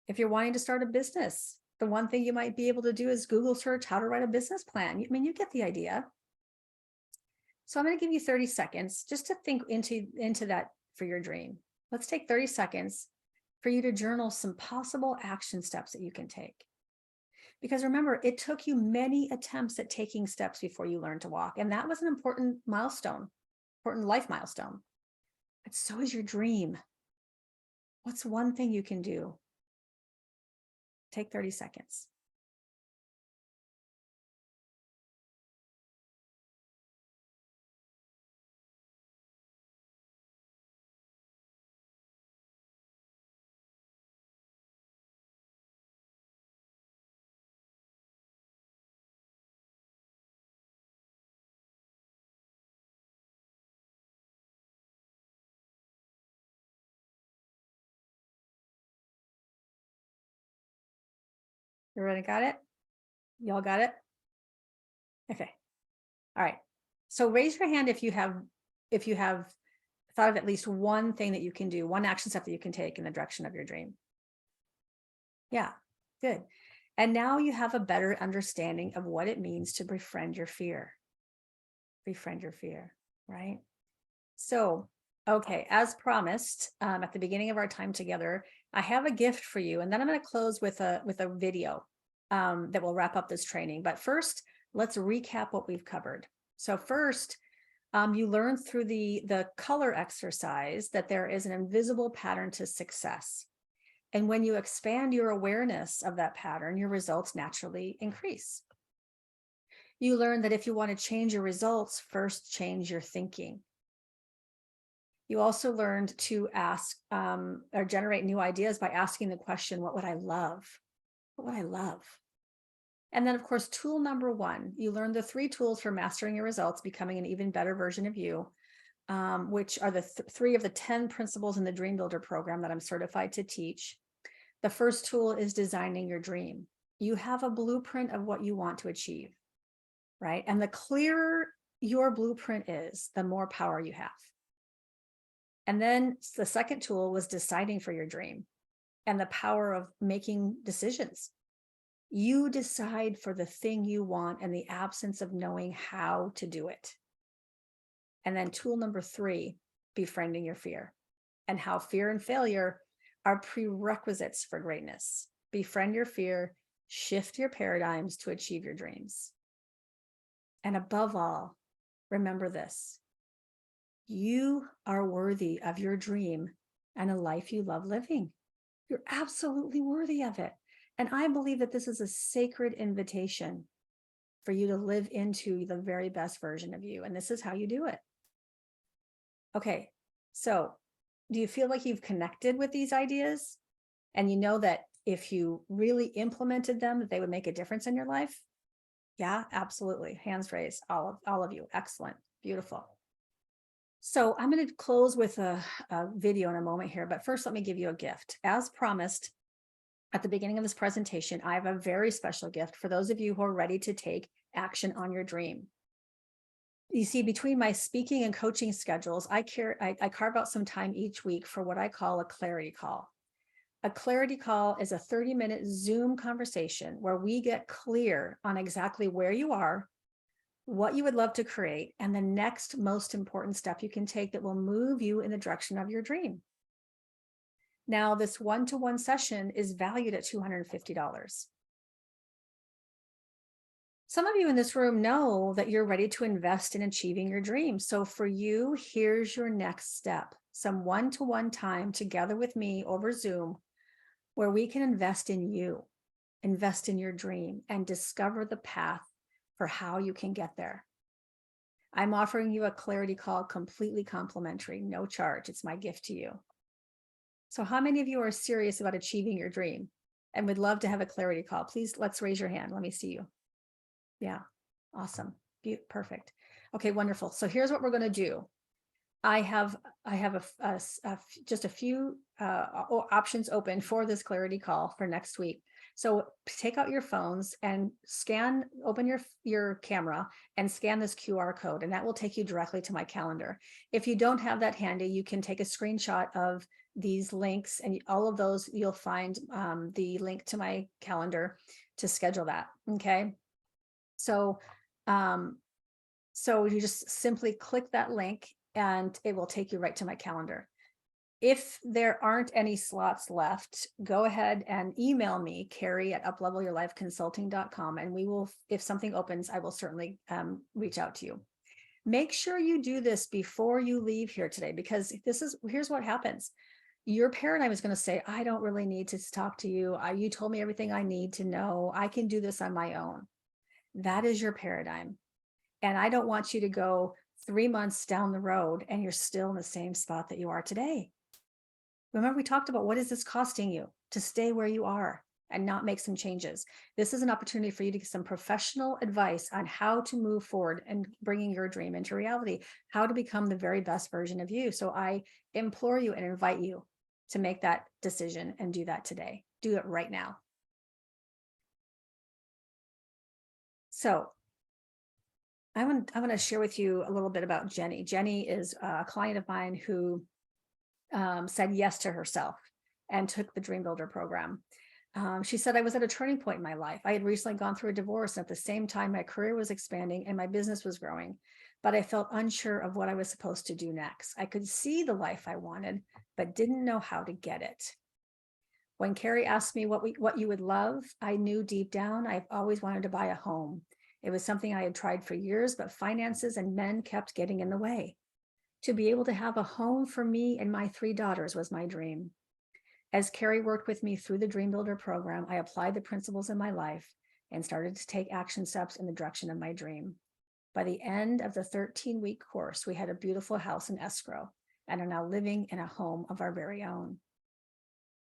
If you're wanting to start a business, the one thing you might be able to do is Google search how to write a business plan. I mean, you get the idea. So I'm going to give you 30 seconds just to think into that for your dream. Let's take 30 seconds for you to journal some possible action steps that you can take. Because remember, it took you many attempts at taking steps before you learned to walk. And that was an important milestone, important life milestone. But so is your dream. What's one thing you can do? Take 30 seconds. Everybody got it? Y'all got it? Okay. All right. So raise your hand if you have thought of at least one thing that you can do, one action step that you can take in the direction of your dream. Yeah, good. And now you have a better understanding of what it means to befriend your fear. Befriend your fear, right? So, okay, as promised, at the beginning of our time together, I have a gift for you, and then I'm going to close with a video that will wrap up this training. But first, let's recap what we've covered. So first, you learned through the color exercise that there is an invisible pattern to success. And when you expand your awareness of that pattern, your results naturally increase. You learn that if you want to change your results, first change your thinking. You also learned to ask or generate new ideas by asking the question, what would I love? What would I love? And then, of course, tool number one, you learn the 3 tools for mastering your results, becoming an even better version of you, which are the 3 of the 10 principles in the Dream Builder program that I'm certified to teach. The first tool is designing your dream. You have a blueprint of what you want to achieve, right? And the clearer your blueprint is, the more power you have. And then the second tool was deciding for your dream and the power of making decisions. You decide for the thing you want in the absence of knowing how to do it. And then tool number 3, befriending your fear, and how fear and failure are prerequisites for greatness. Befriend your fear, shift your paradigms to achieve your dreams. And above all, remember this: you are worthy of your dream and a life you love living. You're absolutely worthy of it. And I believe that this is a sacred invitation for you to live into the very best version of you. And this is how you do it. Okay, so do you feel like you've connected with these ideas? And you know that if you really implemented them, that they would make a difference in your life? Yeah, absolutely. Hands raised, all of you. Excellent. Beautiful. So I'm going to close with a video in a moment here, but first let me give you a gift. As promised, at the beginning of this presentation, I have a very special gift for those of you who are ready to take action on your dream. You see, between my speaking and coaching schedules, I carve out some time each week for what I call a clarity call. A clarity call is a 30-minute Zoom conversation where we get clear on exactly where you are, what you would love to create, and the next most important step you can take that will move you in the direction of your dream. Now, this one-to-one session is valued at $250. Some of you in this room know that you're ready to invest in achieving your dream. So for you, here's your next step: some one-to-one time together with me over Zoom, where we can invest in you, invest in your dream, and discover the path for how you can get there. I'm offering you a clarity call completely complimentary, no charge. It's my gift to you. So how many of you are serious about achieving your dream and would love to have a clarity call? Please, let's raise your hand. Let me see you. Yeah, awesome. Perfect. Okay, wonderful. So here's what we're going to do. I have just a few options open for this clarity call for next week. So take out your phones and open your camera and scan this QR code, and that will take you directly to my calendar. If you don't have that handy, you can take a screenshot of these links, and all of those you'll find the link to my calendar to schedule that. Okay. So, so you just simply click that link and it will take you right to my calendar. If there aren't any slots left, go ahead and email me, Carrie@uplevelyourlifeconsulting.com, and we will, if something opens, I will certainly reach out to you. Make sure you do this before you leave here today, because here's what happens. Your paradigm is going to say, I don't really need to talk to you. You told me everything I need to know. I can do this on my own. That is your paradigm. And I don't want you to go 3 months down the road and you're still in the same spot that you are today. Remember, we talked about, what is this costing you to stay where you are and not make some changes? This is an opportunity for you to get some professional advice on how to move forward and bringing your dream into reality, how to become the very best version of you. So I implore you and invite you to make that decision and do that today. Do it right now. So I want to share with you a little bit about Jenny. Jenny is a client of mine who said yes to herself and took the Dream Builder program. She said, I was at a turning point in my life. I had recently gone through a divorce, and at the same time, my career was expanding and my business was growing, but I felt unsure of what I was supposed to do next. I could see the life I wanted, but didn't know how to get it. When Carrie asked me what you would love, I knew deep down I've always wanted to buy a home. It was something I had tried for years, but finances and men kept getting in the way. To be able to have a home for me and my 3 daughters was my dream. As Carrie worked with me through the Dream Builder program, I applied the principles in my life and started to take action steps in the direction of my dream. By the end of the 13-week course, we had a beautiful house in escrow and are now living in a home of our very own.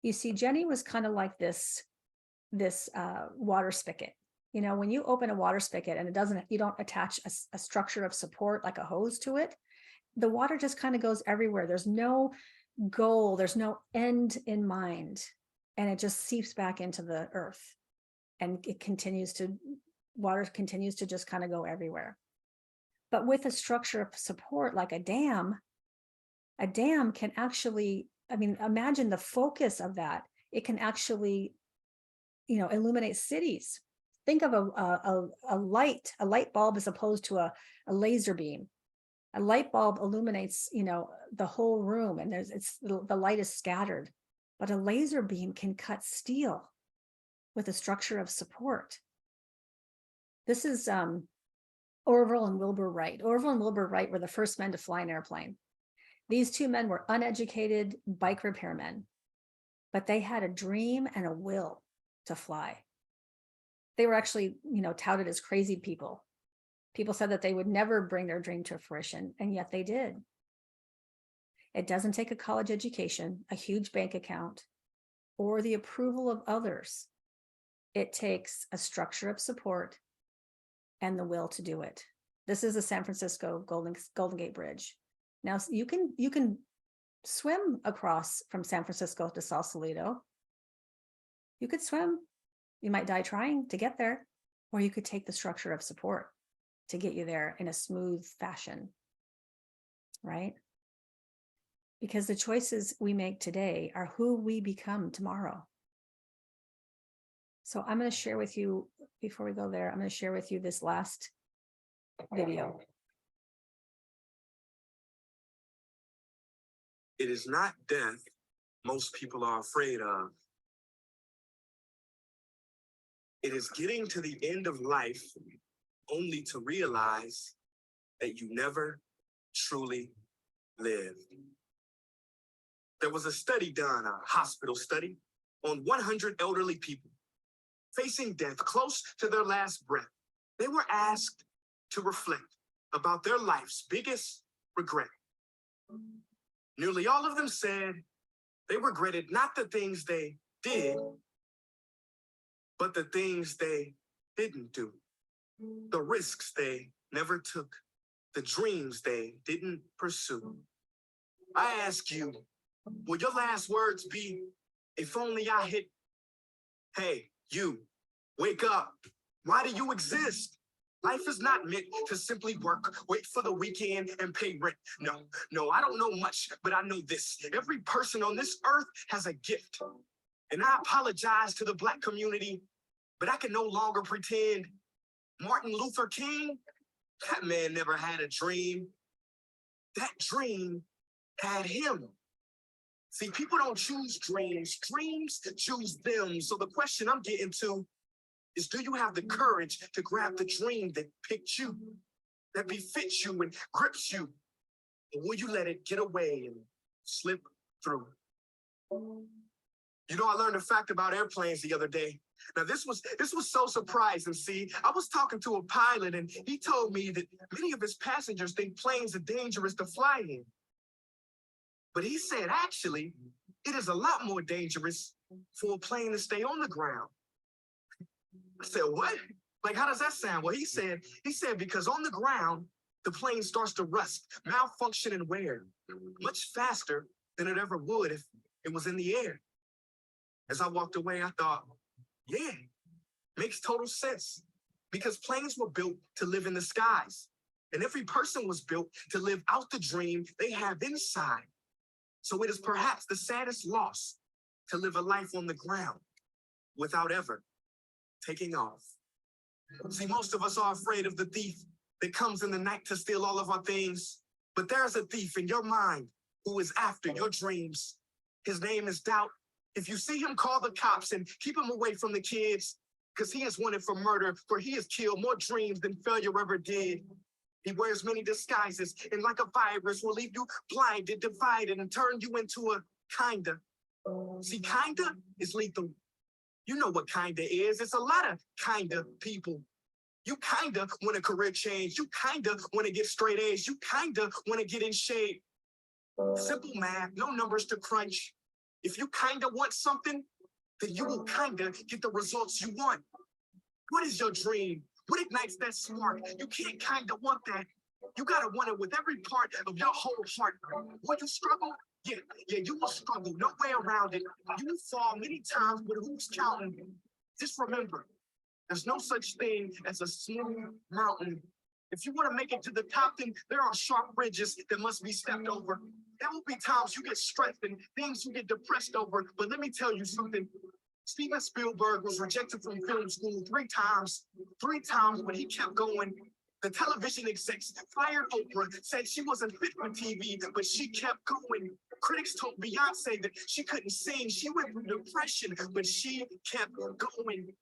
You see, Jenny was kind of like this water spigot. You know, when you open a water spigot and you don't attach a structure of support like a hose to it, the water just kind of goes everywhere. There's no goal, there's no end in mind, and it just seeps back into the earth, and water continues to just kind of go everywhere. But with a structure of support like a dam can actually, I mean, imagine the focus of that. It can actually, illuminate cities. Think of a light bulb as opposed to a laser beam. A light bulb illuminates, the whole room, and the light is scattered. But a laser beam can cut steel with a structure of support. This is Orville and Wilbur Wright. Orville and Wilbur Wright were the first men to fly an airplane. These two men were uneducated bike repairmen, but they had a dream and a will to fly. They were actually, touted as crazy people. People said that they would never bring their dream to fruition, and yet they did. It doesn't take a college education, a huge bank account, or the approval of others. It takes a structure of support and the will to do it. This is the San Francisco Golden Gate Bridge. Now you can swim across from San Francisco to Sausalito. You could swim. You might die trying to get there, or you could take the structure of support to get you there in a smooth fashion, right? Because the choices we make today are who we become tomorrow. So I'm going to share with you, before we go there, I'm going to share with you this last video. It is not death most people are afraid of. It is getting to the end of life only to realize that you never truly lived. There was a study done, a hospital study, on 100 elderly people facing death close to their last breath. They were asked to reflect about their life's biggest regret. Nearly all of them said they regretted not the things they did, but the things they didn't do, the risks they never took, the dreams they didn't pursue. I ask you, will your last words be, if only I hit, hey, you, wake up. Why do you exist? Life is not meant to simply work, wait for the weekend, and pay rent. No, I don't know much, but I know this. Every person on this earth has a gift. And I apologize to the Black community, but I can no longer pretend. Martin Luther King, that man never had a dream. That dream had him. See, people don't choose dreams. Dreams choose them. So the question I'm getting to is, do you have the courage to grab the dream that picked you, that befits you and grips you? Or will you let it get away and slip through? I learned a fact about airplanes the other day. Now, this was so surprising. See, I was talking to a pilot, and he told me that many of his passengers think planes are dangerous to fly in. But he said, actually, it is a lot more dangerous for a plane to stay on the ground. I said, what? Like, how does that sound? Well, he said, because on the ground, the plane starts to rust, malfunction, and wear much faster than it ever would if it was in the air. As I walked away, I thought, yeah, makes total sense. Because planes were built to live in the skies. And every person was built to live out the dream they have inside. So it is perhaps the saddest loss to live a life on the ground without ever taking off. See, most of us are afraid of the thief that comes in the night to steal all of our things. But there's a thief in your mind who is after your dreams. His name is doubt. If you see him, call the cops and keep him away from the kids, because he is wanted for murder, for he has killed more dreams than failure ever did. He wears many disguises, and like a virus will leave you blinded, divided, and turn you into a kinda See, kinda is lethal. You know what kinda is. It's a lot of kinda people. You kinda want a career change. You kinda want to get straight A's. You kinda want to get in shape. Simple math, no numbers to crunch. If you kinda want something, then you will kinda get the results you want. What is your dream? What ignites that spark? You can't kinda want that. You gotta want it with every part of your whole heart. Will you struggle? Yeah, you will struggle. No way around it. You will fall many times, but who's counting? Just remember, there's no such thing as a smooth mountain. If you want to make it to the top, then there are sharp bridges that must be stepped over. There will be times you get stressed and things you get depressed over. But let me tell you something. Steven Spielberg was rejected from film school 3 times. 3 times, but he kept going. The television execs fired Oprah, said she wasn't fit for TV, but she kept going. Critics told Beyonce that she couldn't sing. She went through depression, but she kept going.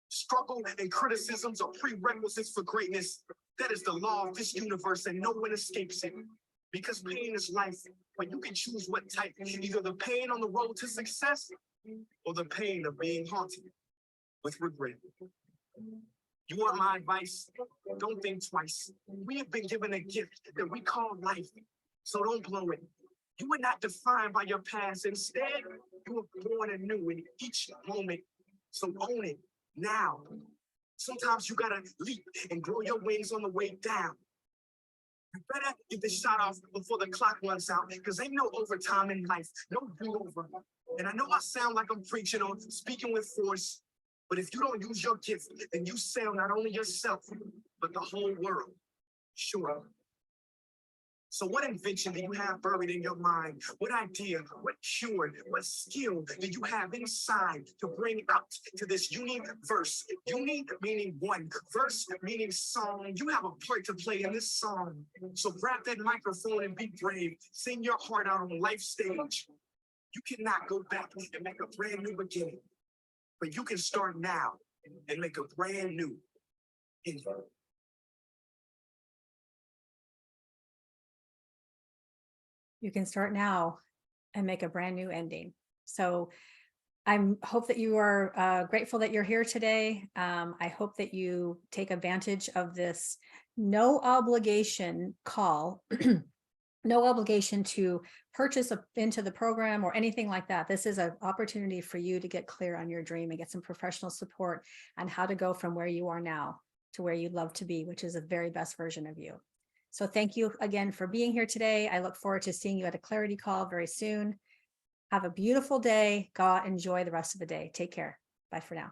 Struggle and criticisms are prerequisites for greatness. That is the law of this universe, and no one escapes it. Because pain is life, but you can choose what type. Either the pain on the road to success or the pain of being haunted with regret. You want my advice? Don't think twice. We have been given a gift that we call life, so don't blow it. You were not defined by your past. Instead, you were born anew in each moment, so own it now. Sometimes you gotta leap and grow your wings on the way down. You better get this shot off before the clock runs out, because ain't no overtime in life, no do-over. And I know I sound like I'm preaching or speaking with force, but if you don't use your gift, then you sell not only yourself, but the whole world. Sure. So what invention do you have buried in your mind? What idea, what cure, what skill do you have inside to bring out to this universe? Unique meaning one, verse meaning song. You have a part to play in this song. So grab that microphone and be brave. Sing your heart out on life stage. You cannot go back and make a brand new beginning, but you can start now and make a brand new ending. You can start now and make a brand new ending. So hope that you are grateful that you're here today. I hope that you take advantage of this no obligation call, no obligation to purchase into the program or anything like that. This is an opportunity for you to get clear on your dream and get some professional support on how to go from where you are now to where you'd love to be, which is the very best version of you. So thank you again for being here today. I look forward to seeing you at a clarity call very soon. Have a beautiful day. Go out, enjoy the rest of the day. Take care. Bye for now.